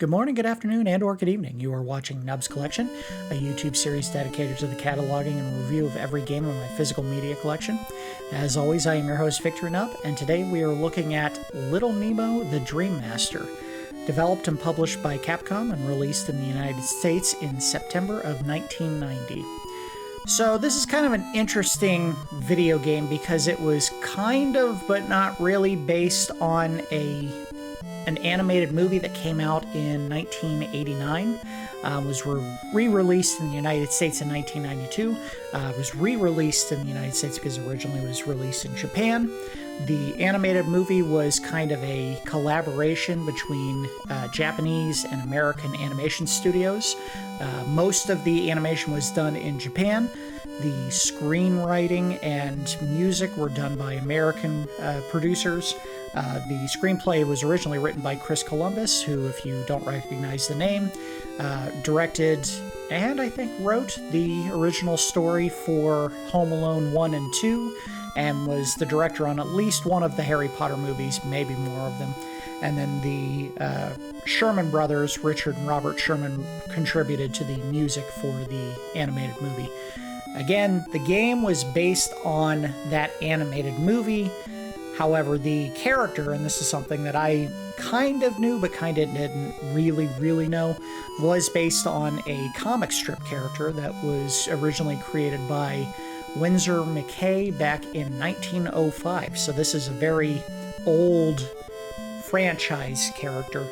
Good morning, good afternoon, and or good evening. You are watching Nub's Collection, a YouTube series dedicated to the cataloging and review of every game in my physical media collection. As always, I am your host, Victor Nub, and today we are looking at Little Nemo, the Dream Master, developed and published by Capcom and released in the United States in September of 1990. So this is kind of an interesting video game because it was kind of, but not really, based on an animated movie that came out in 1989, was re-released in the United States in 1992, was re-released in the United States because originally it was released in Japan. The animated movie was kind of a collaboration between Japanese and American animation studios. Most of the animation was done in Japan. The screenwriting and music were done by American producers. The screenplay was originally written by Chris Columbus, who, if you don't recognize the name, directed and I think wrote the original story for Home Alone 1 and 2, and was the director on at least one of the Harry Potter movies, maybe more of them. And then the Sherman brothers, Richard and Robert Sherman, contributed to the music for the animated movie. Again, the game was based on that animated movie. However, the character, and this is something that I kind of knew but kind of didn't really know, was based on a comic strip character that was originally created by Winsor McCay back in 1905. So this is a very old franchise character.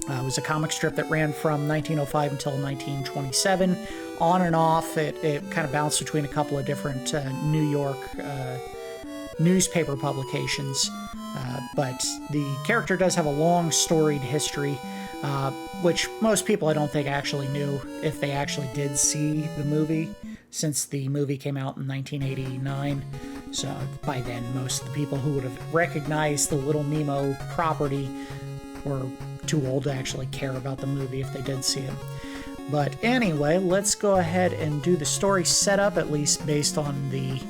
It was a comic strip that ran from 1905 until 1927. On and off, it kind of bounced between a couple of different New York newspaper publications, but the character does have a long storied history, which most people I don't think actually knew if they actually did see the movie, since the movie came out in 1989. So by then, most of the people who would have recognized the Little Nemo property were too old to actually care about the movie if they did see it. But anyway, let's go ahead and do the story setup, at least based on the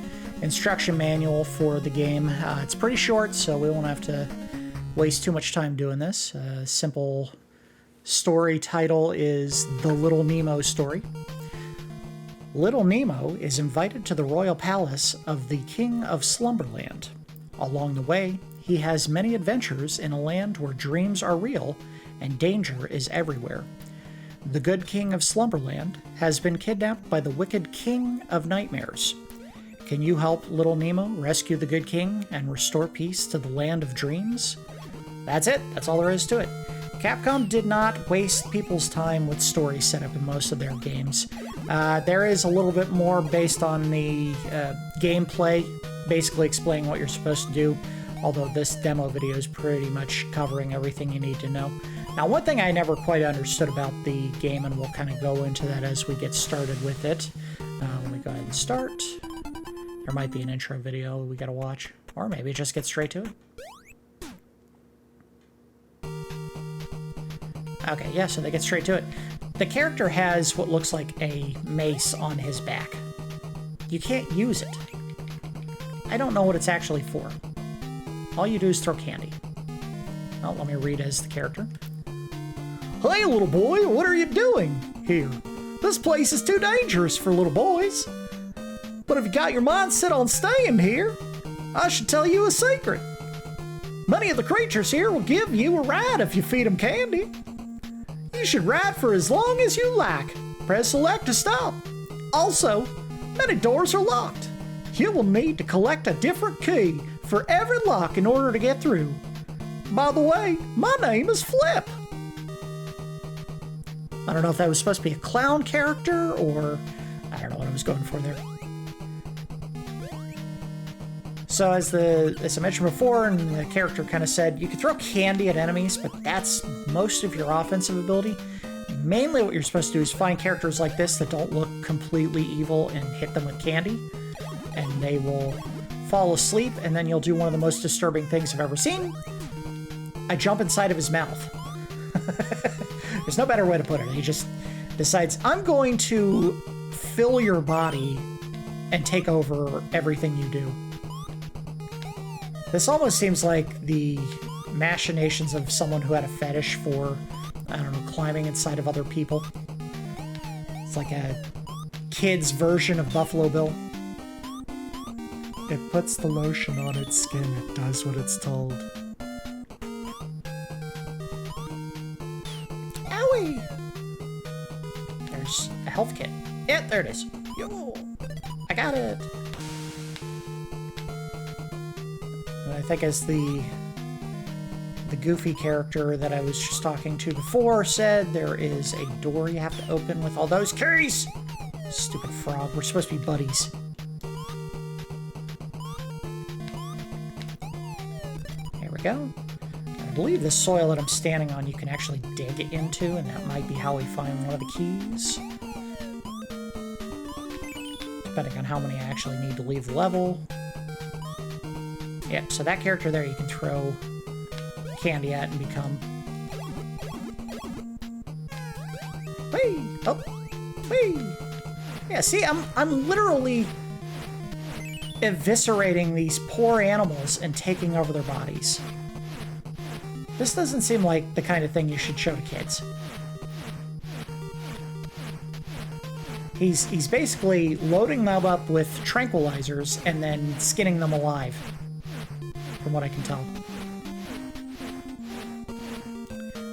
instruction manual for the game. It's pretty short, so we won't have to waste too much time doing this. Simple story title is The Little Nemo Story. Little Nemo is invited to the royal palace of the King of Slumberland. Along the way, he has many adventures in a land where dreams are real and danger is everywhere. The good King of Slumberland has been kidnapped by the wicked King of Nightmares. Can you help Little Nemo rescue the good king and restore peace to the land of dreams? That's it. That's all there is to it. Capcom did not waste people's time with story setup in most of their games. There is a little bit more based on the gameplay, basically explaining what you're supposed to do, although this demo video is pretty much covering everything you need to know. Now, one thing I never quite understood about the game, and we'll kind of go into that as we get started with it. Let me go ahead and start. There might be an intro video we gotta watch, or maybe just get straight to it. Okay, yeah, so they get straight to it. The character has what looks like a mace on his back. You can't use it. I don't know what it's actually for. All you do is throw candy. Oh, let me read as the character. Hey, little boy, what are you doing here? This place is too dangerous for little boys. But if you got your mind set on staying here, I should tell you a secret. Many of the creatures here will give you a ride if you feed them candy. You should ride for as long as you like. Press select to stop. Also, many doors are locked. You will need to collect a different key for every lock in order to get through. By the way, my name is Flip. I don't know if that was supposed to be a clown character, or I don't know what I was going for there. So as I mentioned before, and the character kind of said, you can throw candy at enemies, but that's most of your offensive ability. Mainly what you're supposed to do is find characters like this that don't look completely evil and hit them with candy, and they will fall asleep, and then you'll do one of the most disturbing things I've ever seen. I jump inside of his mouth. There's no better way to put it. He just decides, I'm going to fill your body and take over everything you do. This almost seems like the machinations of someone who had a fetish for I don't know, climbing inside of other people. It's like a kid's version of Buffalo Bill. It puts the lotion on its skin. It does what it's told. Owie! There's a health kit. Yeah, there it is. Yo! I got it! I think as the goofy character that I was just talking to before said, there is a door you have to open with all those keys! Stupid frog. We're supposed to be buddies. There we go. I believe the soil that I'm standing on you can actually dig into, and that might be how we find one of the keys. Depending on how many I actually need to leave the level. Yep, so that character there you can throw candy at and become. Whee! Oh! Whee! Yeah, see, I'm literally eviscerating these poor animals and taking over their bodies. This doesn't seem like the kind of thing you should show to kids. He's basically loading them up with tranquilizers and then skinning them alive, from what I can tell.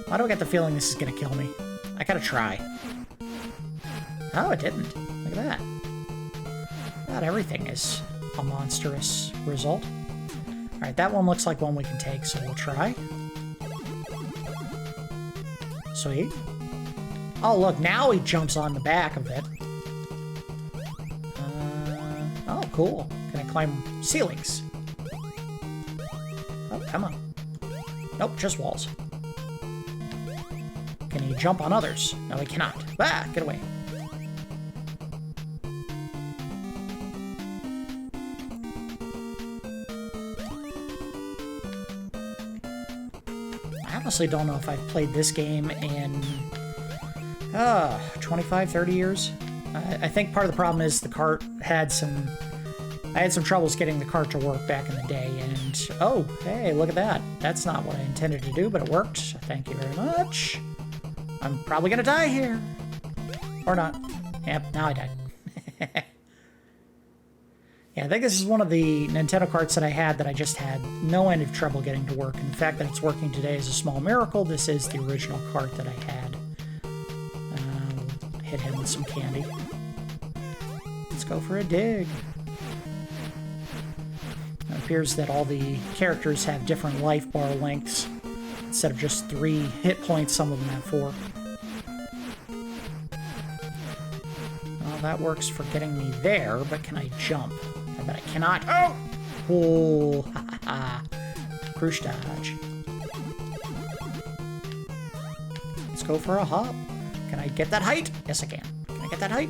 Why do I get the feeling this is gonna kill me? I gotta try. Oh, it didn't. Look at that. Not everything is a monstrous result. Alright, that one looks like one we can take, so we'll try. Sweet. Oh, look, now he jumps on the back of it. Oh, cool. Can I climb ceilings? Oh, come on. Nope, just walls. Can he jump on others? No, he cannot. Ah, get away. I honestly don't know if I've played this game in 25, 30 years. I think part of the problem is the cart had some... I had some troubles getting the cart to work back in the day, and... Oh, hey, look at that. That's not what I intended to do, but it worked. Thank you very much. I'm probably gonna die here. Or not. Yep, now I died. Yeah, I think this is one of the Nintendo carts that I had that I just had no end of trouble getting to work. And the fact that it's working today is a small miracle. This is the original cart that I had. Hit him with some candy. Let's go for a dig. It appears that all the characters have different life bar lengths. Instead of just 3 hit points, some of them have 4. Well, that works for getting me there, but can I jump? I bet I cannot. Oh! Oh, ha ha ha. Crouch dodge. Let's go for a hop. Can I get that height? Yes, I can. Can I get that height?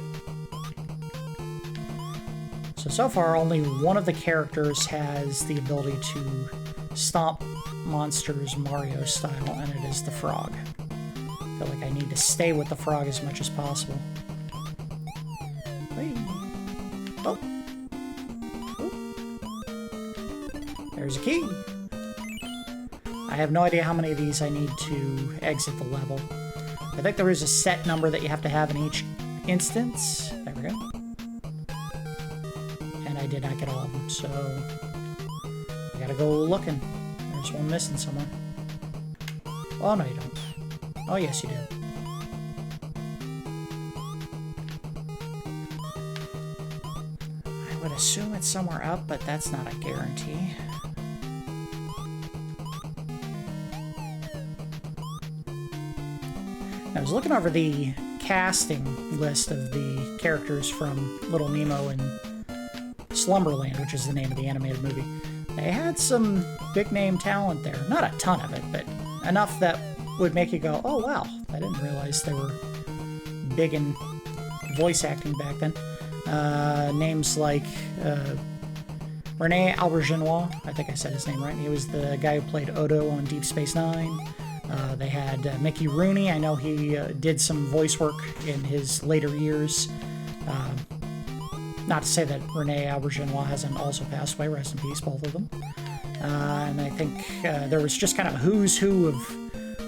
So far, only one of the characters has the ability to stomp monsters Mario style, and it is the frog. I feel like I need to stay with the frog as much as possible. Whee. Oh. Oh. There's a key. I have no idea how many of these I need to exit the level. I think there is a set number that you have to have in each instance. There we go. And I did not get all of them, so I gotta go looking. There's one missing somewhere. Oh, no, you don't. Oh, yes, you do. I would assume it's somewhere up, but that's not a guarantee. I was looking over the casting list of the characters from Little Nemo and Slumberland, which is the name of the animated movie. They had some big-name talent there. Not a ton of it, but enough that would make you go, oh, wow, I didn't realize they were big in voice acting back then. Names like Rene Aubergenois, I think I said his name right. He was the guy who played Odo on Deep Space Nine. They had Mickey Rooney. I know he did some voice work in his later years. Not to say that Rene Aubergenois hasn't also passed away. Rest in peace, both of them. And I think there was just kind of a who's who of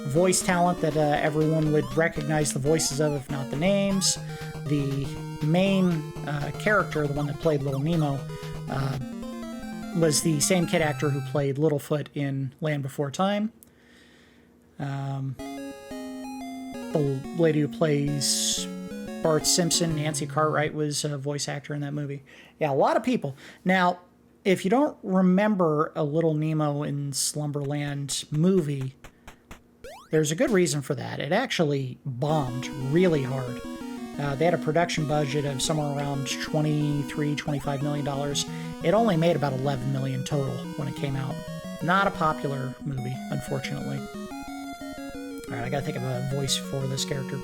voice talent that everyone would recognize the voices of, if not the names. The main character, the one that played Little Nemo, was the same kid actor who played Littlefoot in Land Before Time. The lady who plays Bart Simpson, Nancy Cartwright, was a voice actor in that movie. Yeah, a lot of people. Now, if you don't remember a Little Nemo in Slumberland movie, there's a good reason for that. It actually bombed really hard. They had a production budget of somewhere around $25 million. It only made about $11 million total when it came out. Not a popular movie, unfortunately. Alright, I gotta think of a voice for this character.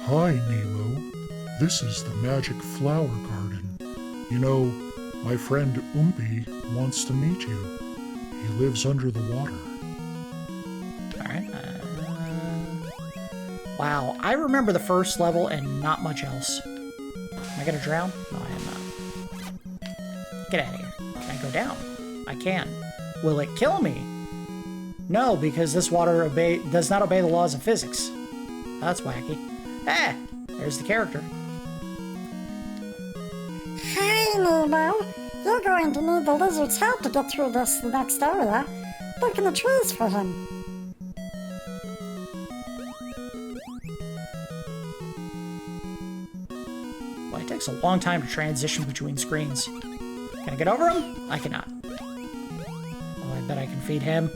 Hi, Nemo. This is the Magic Flower Garden. You know, my friend Oompy wants to meet you. He lives under the water. Alright. Wow, I remember the first level and not much else. Am I gonna drown? No, I am not. Get out of here. Can I go down? I can. Will it kill me? No, because this water does not obey the laws of physics. That's wacky. Ah! There's the character. Hi, Nemo. You're going to need the lizard's help to get through this next area. Look in the trees for him. Well, it takes a long time to transition between screens. Can I get over him? I cannot. Oh, I bet I can feed him.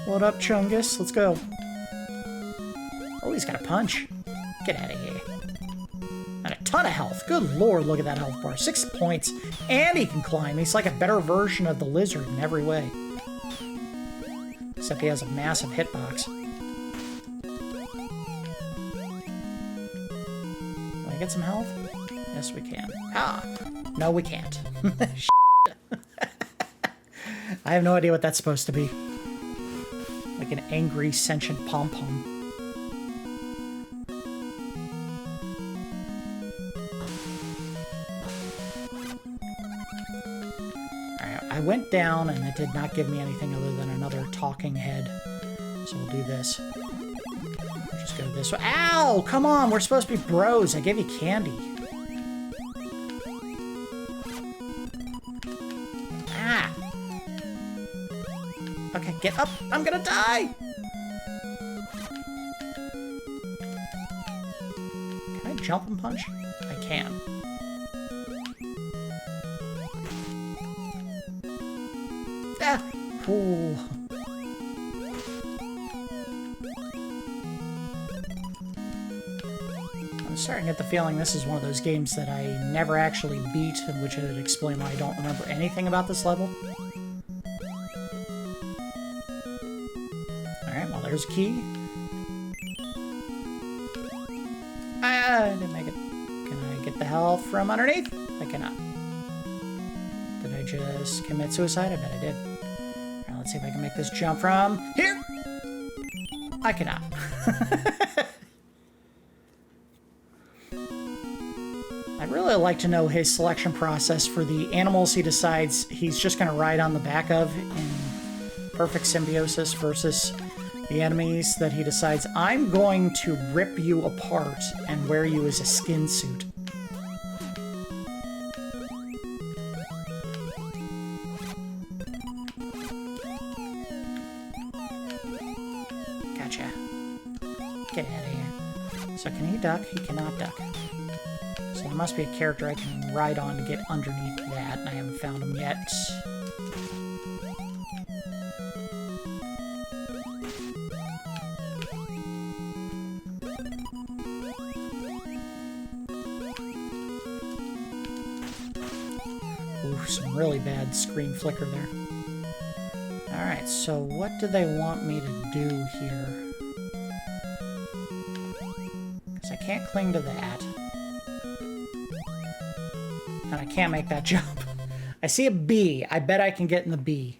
What up, Chungus? Let's go. Oh, he's got a punch. Get out of here. And a ton of health. Good lord, look at that health bar. 6 points. And he can climb. He's like a better version of the lizard in every way. Except he has a massive hitbox. Can I get some health? Yes, we can. Ah! No, we can't. I have no idea what that's supposed to be. Like an angry, sentient pom-pom. Alright, I went down and it did not give me anything other than another talking head. So we'll do this. Just go this way. Ow! Come on, we're supposed to be bros. I gave you candy. Ah! Okay, get up! I'm gonna die! Can I jump and punch? I can. Ah! Ooh. I'm starting to get the feeling this is one of those games that I never actually beat, which would explain why I don't remember anything about this level. Alright, well, there's a key. Ah, I didn't make it. Can I get the health from underneath? I cannot. Did I just commit suicide? I bet I did. Alright, let's see if I can make this jump from here. I cannot. I'd really like to know his selection process for the animals he decides he's just going to ride on the back of in perfect symbiosis versus the enemies that he decides, I'm going to rip you apart and wear you as a skin suit. Gotcha. Get out of here. So can he duck? He cannot duck. So there must be a character I can ride on to get underneath that, and I haven't found him yet. Ooh, some really bad screen flicker there. Alright, so what do they want me to do here? Because I can't cling to that. And I can't make that jump. I see a bee. I bet I can get in the bee.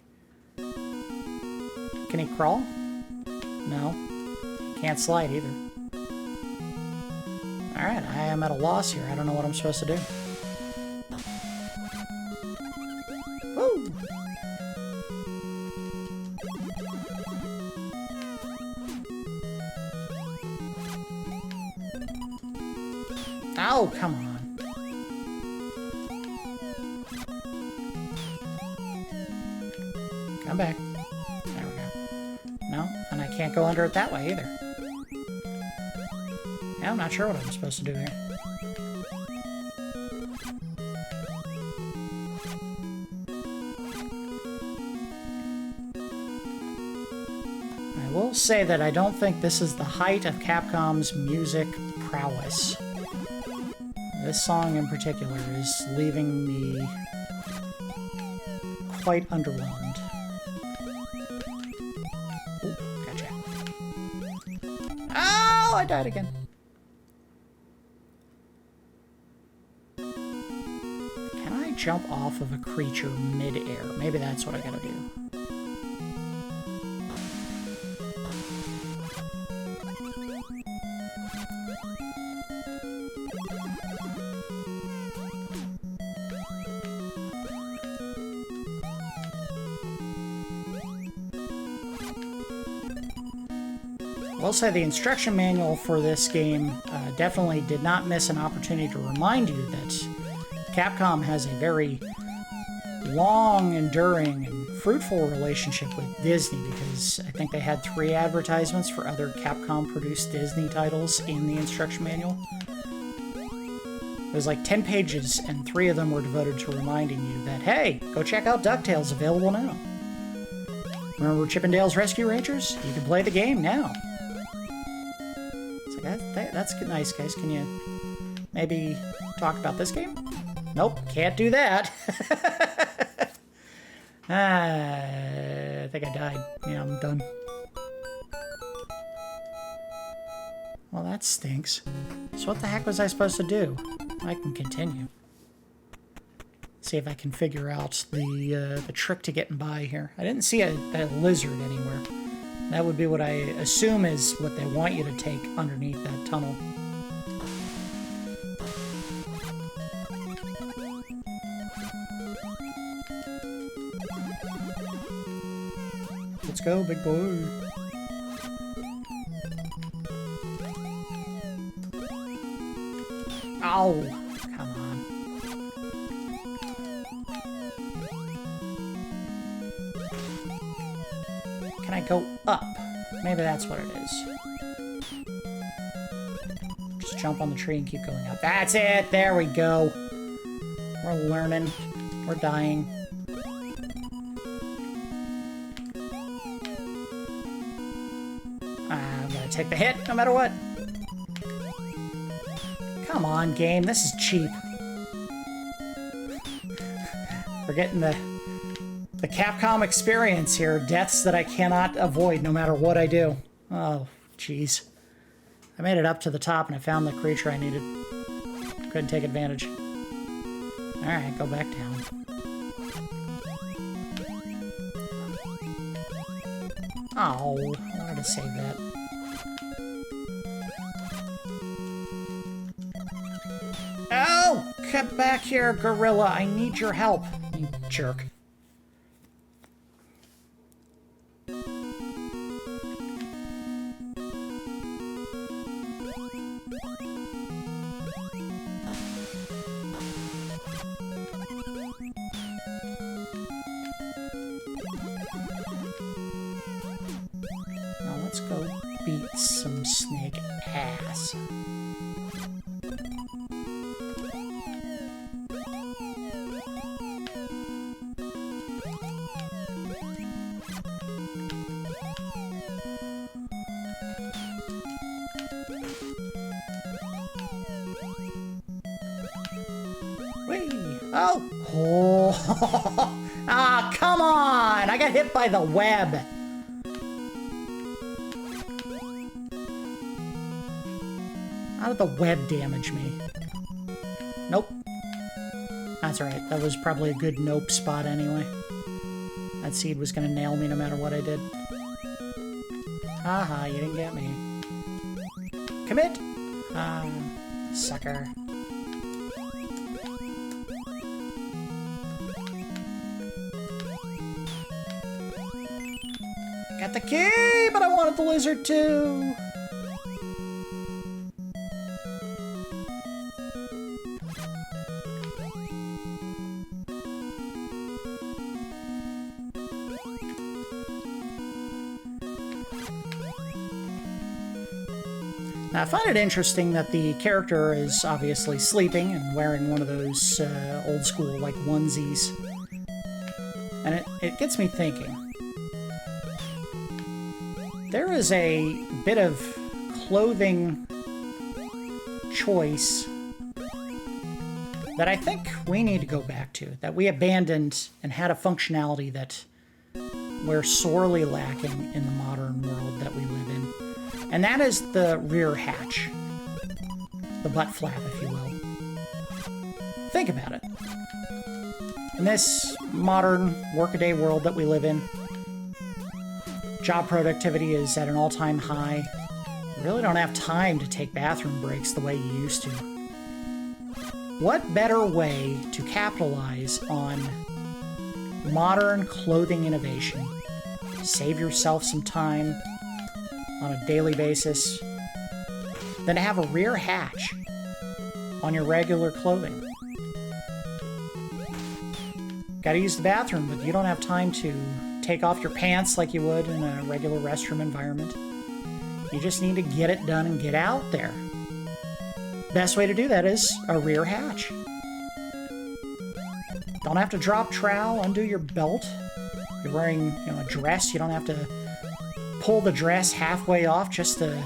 Can he crawl? No. He can't slide either. Alright, I am at a loss here. I don't know what I'm supposed to do. Woo! Oh, come on. Come back. There we go. No, and I can't go under it that way either. Yeah, I'm not sure what I'm supposed to do here. I will say that I don't think this is the height of Capcom's music prowess. This song in particular is leaving me quite underwhelmed. Ooh, gotcha. Oh, I died again. Can I jump off of a creature mid-air? Maybe that's what I gotta do. I will say the instruction manual for this game definitely did not miss an opportunity to remind you that Capcom has a very long, enduring, and fruitful relationship with Disney, because I think they had 3 advertisements for other Capcom-produced Disney titles in the instruction manual. It was like 10 pages, and 3 of them were devoted to reminding you that, hey, go check out DuckTales, available now. Remember Chippendale's Rescue Rangers? You can play the game now. That's nice, guys. Can you maybe talk about this game? Nope, can't do that. I think I died. Yeah, I'm done. Well, that stinks. So what the heck was I supposed to do? I can continue. See if I can figure out the trick to getting by here. I didn't see a lizard anywhere. That would be what I assume is what they want you to take underneath that tunnel. Let's go, big boy. Ow! Come on. Can I go up? Maybe that's what it is. Just jump on the tree and keep going up. That's it! There we go. We're learning. We're dying. I'm gonna take the hit no matter what. Come on, game. This is cheap. We're getting the Capcom experience here. Deaths that I cannot avoid no matter what I do. Oh, jeez. I made it up to the top and I found the creature I needed. Couldn't take advantage. Alright, go back down. Oh, I wanted to save that. Oh! Get back here, gorilla! I need your help, you jerk. Now let's go beat some snake ass. Oh! Oh! Ah, come on! I got hit by the web! How did the web damage me? Nope. That's right. That was probably a good nope spot anyway. That seed was gonna nail me no matter what I did. Haha, you didn't get me. Commit! Ah, sucker. Got the key, but I wanted the lizard too. Now, I find it interesting that the character is obviously sleeping and wearing one of those old school, like, onesies. And it gets me thinking. There is a bit of clothing choice that I think we need to go back to, that we abandoned and had a functionality that we're sorely lacking in the modern world that we live in. And that is the rear hatch. The butt flap, if you will. Think about it. In this modern workaday world that we live in, job productivity is at an all-time high. You really don't have time to take bathroom breaks the way you used to. What better way to capitalize on modern clothing innovation, save yourself some time on a daily basis, than to have a rear hatch on your regular clothing? Gotta use the bathroom, but you don't have time to take off your pants like you would in a regular restroom environment. You just need to get it done and get out there. Best way to do that is a rear hatch. Don't have to drop trowel, undo your belt. You're wearing, a dress. You don't have to pull the dress halfway off just to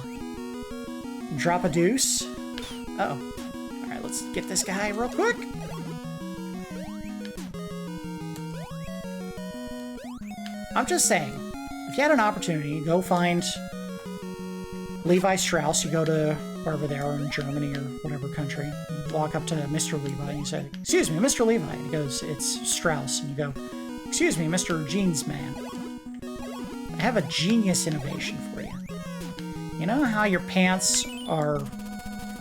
drop a deuce. Uh-oh. All right, let's get this guy real quick. I'm just saying, if you had an opportunity, go find Levi Strauss. You go to wherever they are in Germany or whatever country. You walk up to Mr. Levi and you say, "Excuse me, Mr. Levi." And he goes, "It's Strauss." And you go, "Excuse me, Mr. Jeans Man. I have a genius innovation for you. You know how your pants are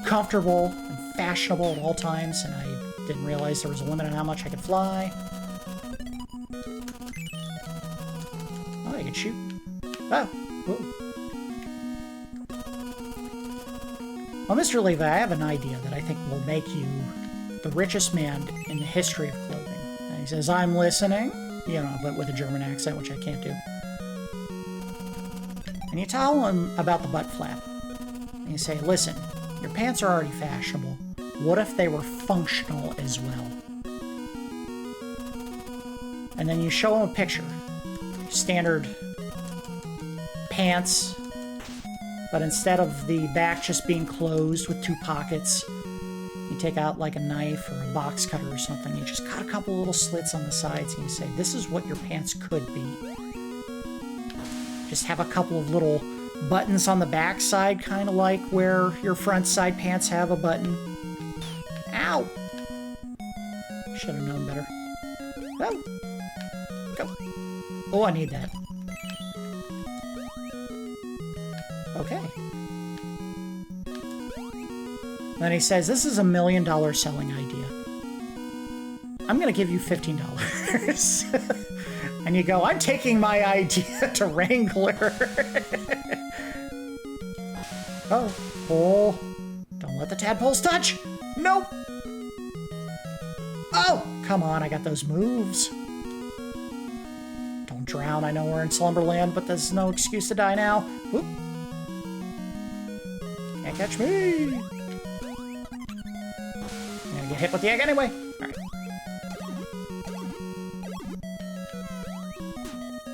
comfortable and fashionable at all times, and I didn't realize there was a limit on how much I could fly? Oh, you can shoot. Oh, whoa. Well, Mr. Levi, I have an idea that I think will make you the richest man in the history of clothing." And he says, "I'm listening," but with a German accent, which I can't do. And you tell him about the butt flap. And you say, "Listen, your pants are already fashionable. What if they were functional as well?" And then you show him a picture. Standard pants, but instead of the back just being closed with two pockets, you take out like a knife or a box cutter or something. You just cut a couple little slits on the sides and you say, "This is what your pants could be." Just have a couple of little buttons on the back side, kind of like where your front side pants have a button. Ow! Should have known better. Oh! Go! Oh, I need that. Okay. Then he says, "This is $1 million selling idea. I'm going to give you $15. And you go, "I'm taking my idea to Wrangler." Oh, don't let the tadpoles touch. Nope. Oh, come on, I got those moves. Don't drown. I know we're in Slumberland, but there's no excuse to die now. Whoop. Can't catch me. I'm gonna get hit with the egg anyway. All right.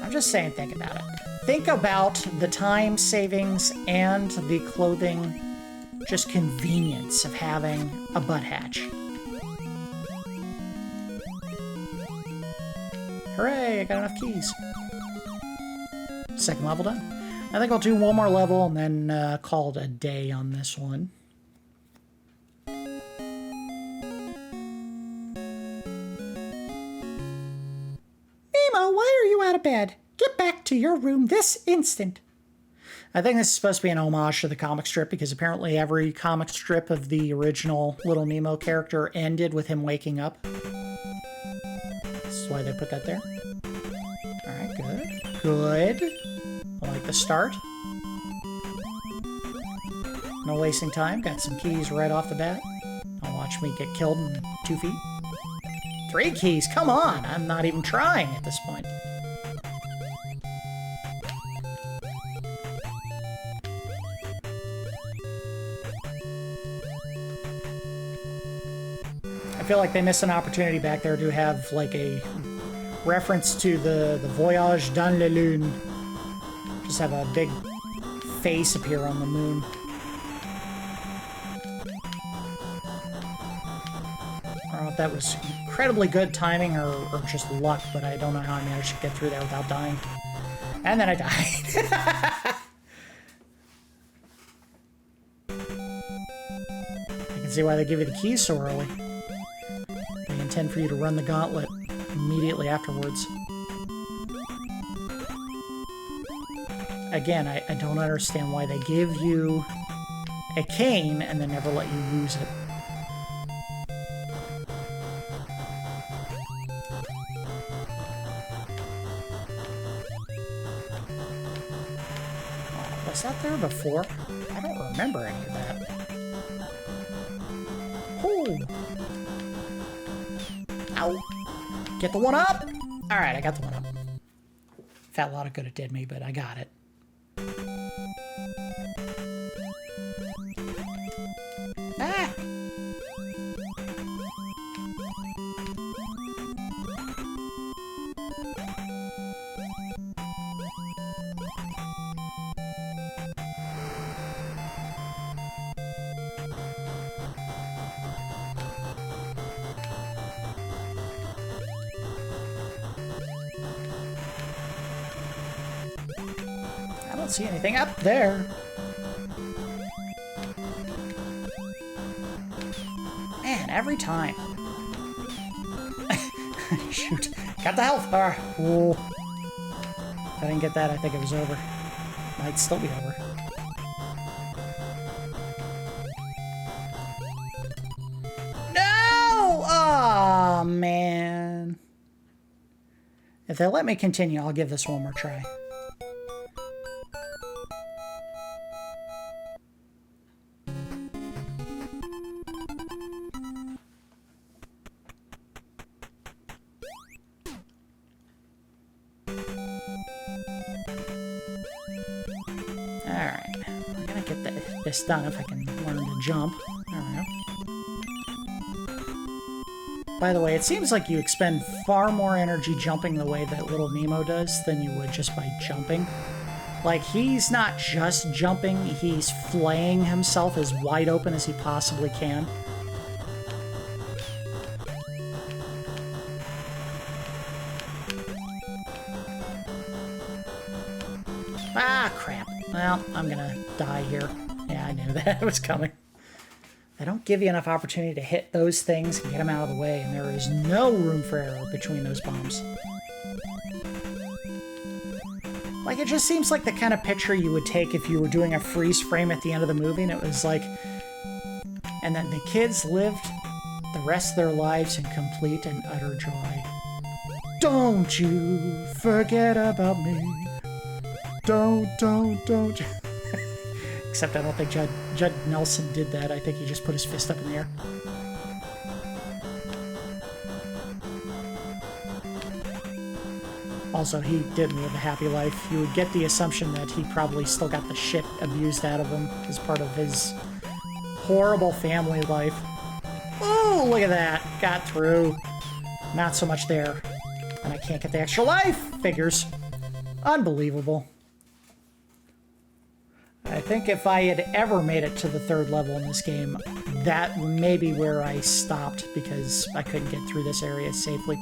I'm just saying, think about it. Think about the time savings and the clothing, just convenience of having a butt hatch. Hooray, I got enough keys. Second level done. I think I'll do one more level and then call it a day on this one. Nemo, why are you out of bed? Get back to your room this instant. I think this is supposed to be an homage to the comic strip because apparently every comic strip of the original Little Nemo character ended with him waking up. This is why they put that there. Alright, good. Good. I like the start. No wasting time. Got some keys right off the bat. Don't watch me get killed in 2 feet. 3 keys? Come on! I'm not even trying at this point. I feel like they missed an opportunity back there to have like a reference to the Voyage dans la Lune. Just have a big face appear on the moon. I don't know if that was incredibly good timing or just luck, but I don't know how I managed to get through that without dying. And then I died. I can see why they give you the keys so early. They intend for you to run the gauntlet immediately afterwards. Again, I don't understand why they give you a cane and then never let you use it. Oh, was that there before? I don't remember any of that. Oh! Ow! Get the one up! Alright, I got the one up. Fat lot of good it did me, but I got it. Ah! I don't see anything up there. Man, every time. Shoot. Got the health bar. Ooh. If I didn't get that, I think it was over. Might still be over. No! Aw, man. If they let me continue, I'll give this one more try. Alright, I'm gonna get this done if I can learn to jump. There we go. By the way, it seems like you expend far more energy jumping the way that Little Nemo does than you would just by jumping. Like, he's not just jumping, he's flaying himself as wide open as he possibly can. Ah, crap. Well, I'm gonna die here. Yeah, I knew that was coming. They don't give you enough opportunity to hit those things and get them out of the way, and there is no room for error between those bombs. Like, it just seems like the kind of picture you would take if you were doing a freeze frame at the end of the movie, and it was like... And then the kids lived the rest of their lives in complete and utter joy. Don't you forget about me. Don't. Except I don't think Judd Nelson did that. I think he just put his fist up in the air. Also, he didn't live a happy life. You would get the assumption that he probably still got the shit abused out of him as part of his horrible family life. Oh, look at that. Got through. Not so much there. And I can't get the extra life. Figures. Unbelievable. I think if I had ever made it to the third level in this game, that may be where I stopped because I couldn't get through this area safely.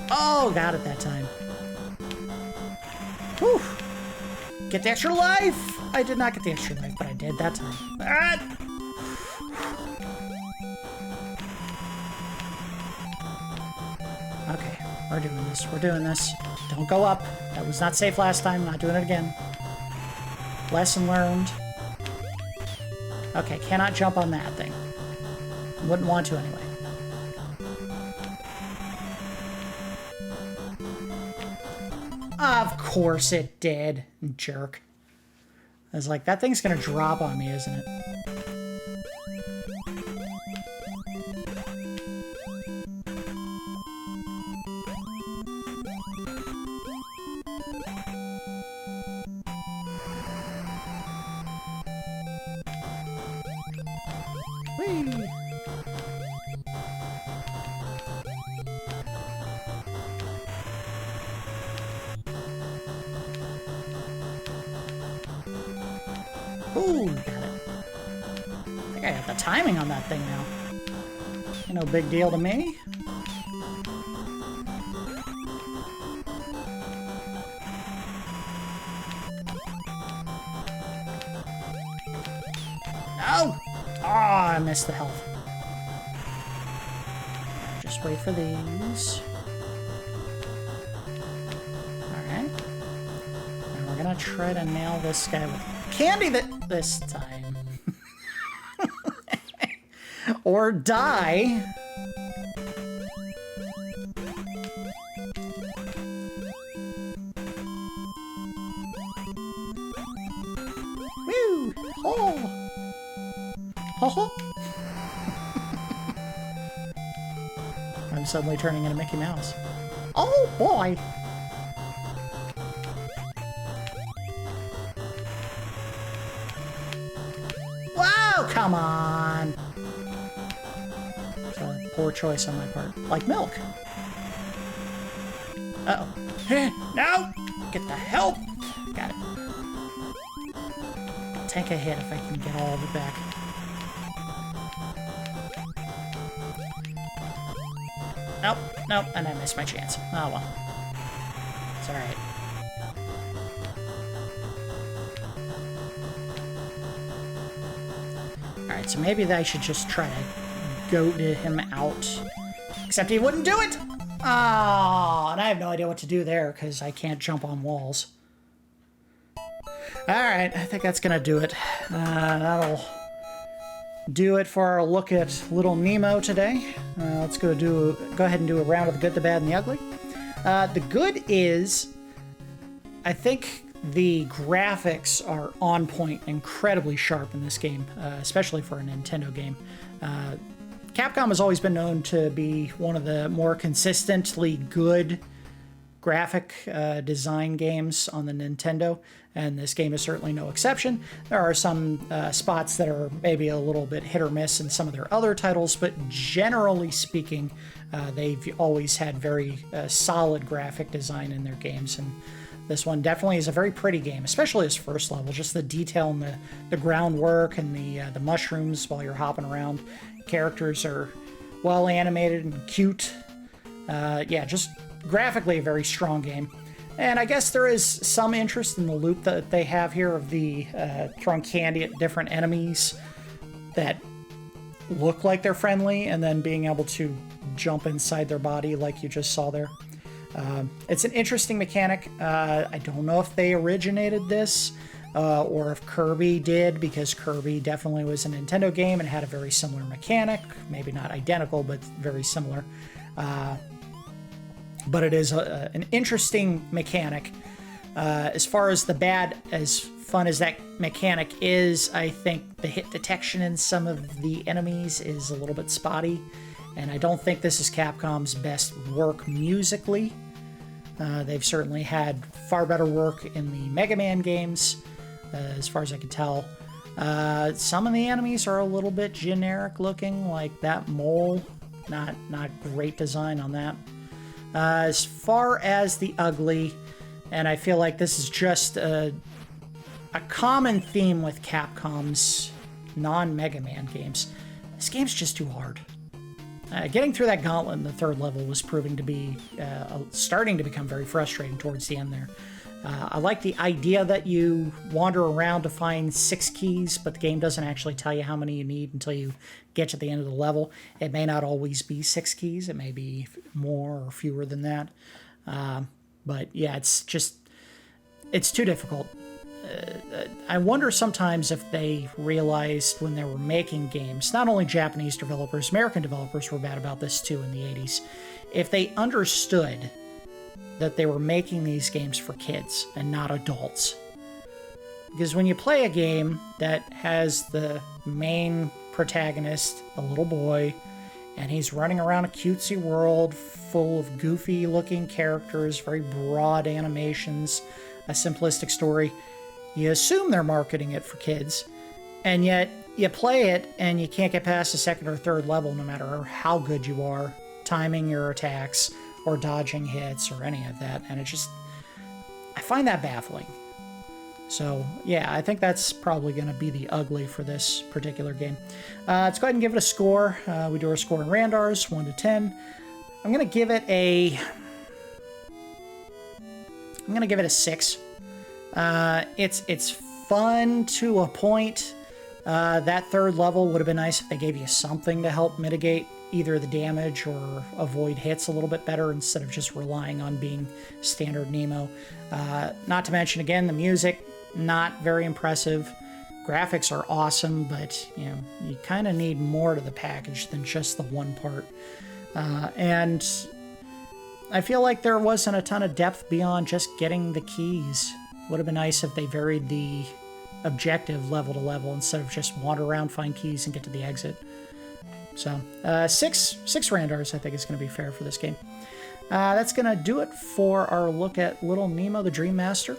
Oh, got it that time. Whew. Get the extra life! I did not get the extra life, but I did that time. Ah! Okay, we're doing this. We're doing this. Don't go up. That was not safe last time. Not doing it again. Lesson learned. Okay, cannot jump on that thing. Wouldn't want to anyway. Of course it did, jerk. I was like, that thing's gonna drop on me, isn't it? Whee! Ooh, got it. I think I got the timing on that thing now. No big deal to me. No! Oh, I missed the health. Just wait for these. Alright. And we're gonna try to nail this guy with candy this time. Or die. Woo! Oh! Oh! I'm suddenly turning into Mickey Mouse. Oh boy! Whoa! Come on! It's a poor choice on my part. Like milk. Uh-oh. No! Get the help! Got it. I'll take a hit if I can get all of it back. Nope, nope, and I missed my chance. Oh well. It's alright. Alright, so maybe I should just try to goat him out. Except he wouldn't do it! Oh, and I have no idea what to do there, because I can't jump on walls. Alright, I think that's gonna do it. That'll do it for our look at Little Nemo today. Let's go ahead and do a round of the good, the bad, and the ugly. The good is, I think the graphics are on point, incredibly sharp in this game, especially for a Nintendo game. Capcom has always been known to be one of the more consistently good graphic design games on the Nintendo, and this game is certainly no exception. There are some spots that are maybe a little bit hit or miss in some of their other titles, but generally speaking, they've always had very solid graphic design in their games, and this one definitely is a very pretty game, especially its first level. Just the detail and the groundwork and the mushrooms while you're hopping around. Characters are well animated and cute. Yeah, just graphically a very strong game. And I guess there is some interest in the loop that they have here of the throwing candy at different enemies that look like they're friendly and then being able to jump inside their body like you just saw there. It's an interesting mechanic. I don't know if they originated this or if Kirby did, because Kirby definitely was a Nintendo game and had a very similar mechanic. Maybe not identical, but very similar. But it is an interesting mechanic. As far as the bad, as fun as that mechanic is, I think the hit detection in some of the enemies is a little bit spotty, and I don't think this is Capcom's best work musically. They've certainly had far better work in the Mega Man games, as far as I can tell. Some of the enemies are a little bit generic looking, like that mole. Not great design on that. As far as the ugly, and I feel like this is just a common theme with Capcom's non-Mega Man games, this game's just too hard. Getting through that gauntlet in the third level was proving to be starting to become very frustrating towards the end there. I like the idea that you wander around to find 6 keys, but the game doesn't actually tell you how many you need until you get to the end of the level. It may not always be 6 keys. It may be more or fewer than that. But yeah, it's too difficult. I wonder sometimes if they realized when they were making games, not only Japanese developers, American developers were bad about this too in the 80s, if they understood that they were making these games for kids and not adults. Because when you play a game that has the main protagonist, a little boy, and he's running around a cutesy world full of goofy looking characters, very broad animations, a simplistic story, you assume they're marketing it for kids, and yet you play it and you can't get past the second or third level no matter how good you are timing your attacks or dodging hits or any of that. And I find that baffling. So, yeah, I think that's probably going to be the ugly for this particular game. Let's go ahead and give it a score. We do our score in Randars, 1 to 10. I'm going to give it a 6. It's fun to a point. That third level would have been nice if they gave you something to help mitigate either the damage or avoid hits a little bit better instead of just relying on being standard Nemo. Not to mention, again, the music, not very impressive. Graphics are awesome, but you kind of need more to the package than just the one part. And I feel like there wasn't a ton of depth beyond just getting the keys. Would have been nice if they varied the objective level to level instead of just wander around, find keys, and get to the exit. So, 6 Randars I think is going to be fair for this game. That's going to do it for our look at Little Nemo, the Dream Master.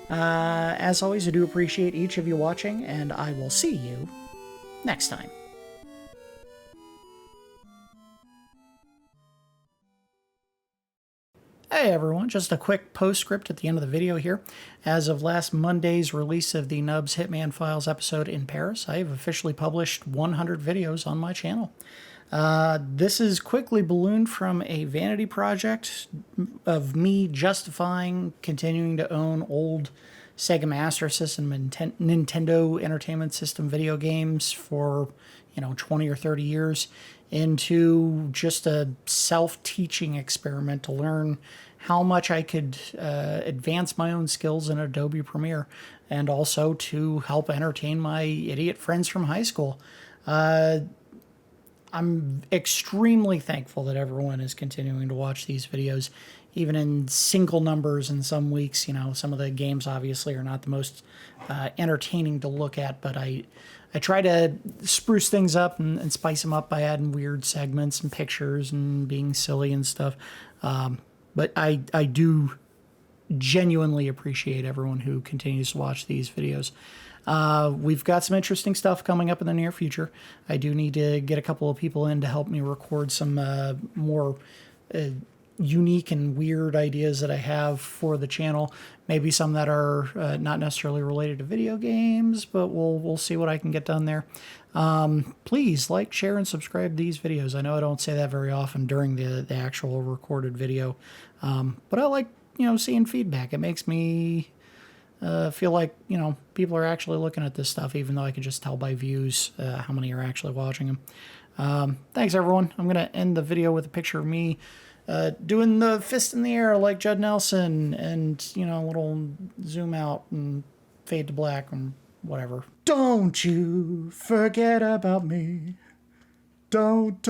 As always, I do appreciate each of you watching, and I will see you next time. Hey everyone, just a quick postscript at the end of the video here. As of last Monday's release of the Nubs Hitman Files episode in Paris, I have officially published 100 videos on my channel. This is quickly ballooned from a vanity project of me justifying continuing to own old Sega Master System and Nintendo Entertainment System video games for 20 or 30 years into just a self-teaching experiment to learn how much I could advance my own skills in Adobe Premiere, and also to help entertain my idiot friends from high school. I'm extremely thankful that everyone is continuing to watch these videos, even in single numbers in some weeks. Some of the games obviously are not the most entertaining to look at, but I try to spruce things up and spice them up by adding weird segments and pictures and being silly and stuff. But I do genuinely appreciate everyone who continues to watch these videos. We've got some interesting stuff coming up in the near future. I do need to get a couple of people in to help me record some more unique and weird ideas that I have for the channel. Maybe some that are not necessarily related to video games, but we'll see what I can get done there. Please like, share, and subscribe to these videos. I know I don't say that very often during the actual recorded video, but I like seeing feedback. It makes me feel like people are actually looking at this stuff, even though I can just tell by views how many are actually watching them. Thanks everyone. I'm gonna end the video with a picture of me doing the fist in the air like Judd Nelson, and a little zoom out and fade to black and whatever. Don't you forget about me. Don't